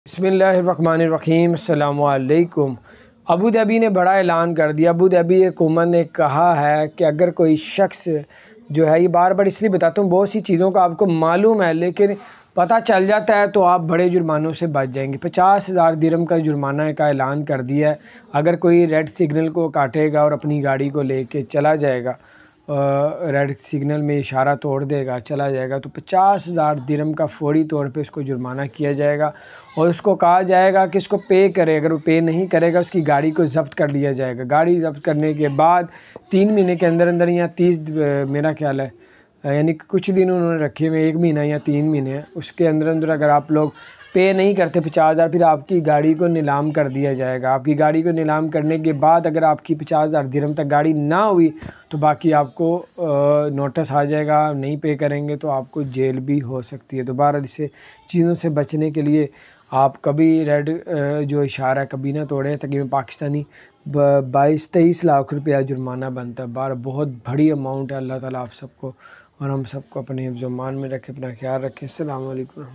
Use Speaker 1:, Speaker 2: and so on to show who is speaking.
Speaker 1: बिस्मिल्लाहिर्रहमानिर्रहीम अस्सलामु अलैकुम। अबू धाबी ने बड़ा ऐलान कर दिया। अबू धाबी हुकूमत ने कहा है कि अगर कोई शख्स जो है, ये बार बार इसलिए बताता हूँ, बहुत सी चीज़ों का आपको मालूम है लेकिन पता चल जाता है तो आप बड़े जुर्मानों से बच जाएंगे। 50,000 दिरहम का जुर्माना का ऐलान कर दिया है। अगर कोई रेड सिग्नल को काटेगा और अपनी गाड़ी को लेके चला जाएगा, रेड सिग्नल में इशारा तोड़ देगा, चला जाएगा, तो 50,000 दिरहम का फ़ौरी तौर पे उसको जुर्माना किया जाएगा और उसको कहा जाएगा कि इसको पे करे। अगर वो पे नहीं करेगा उसकी गाड़ी को ज़ब्त कर लिया जाएगा। गाड़ी ज़ब्त करने के बाद 3 महीने के अंदर अंदर या 30 मेरा ख्याल है, यानी कि कुछ दिन उन्होंने रखे हुए, 1 महीना या 3 महीने हैं, उसके अंदर अंदर अगर आप लोग पे नहीं करते 50,000, फिर आपकी गाड़ी को नीलाम कर दिया जाएगा। आपकी गाड़ी को नीलाम करने के बाद अगर आपकी 50,000 दिरहम तक गाड़ी ना हुई तो बाकी आपको नोटिस आ जाएगा। नहीं पे करेंगे तो आपको जेल भी हो सकती है। दोबारा इससे चीज़ों से बचने के लिए आप कभी रेड जो इशारा कभी ना तोड़ें। तकरीबन पाकिस्तानी 22-23 लाख रुपया जुर्माना बनता है। बार बहुत बड़ी अमाउंट है। अल्लाह ताला आप सबको और हम सबको अपने हिफ्ज़-ओ-मान में रखे, अपना ख्याल रखें। अस्सलामु अलैकुम।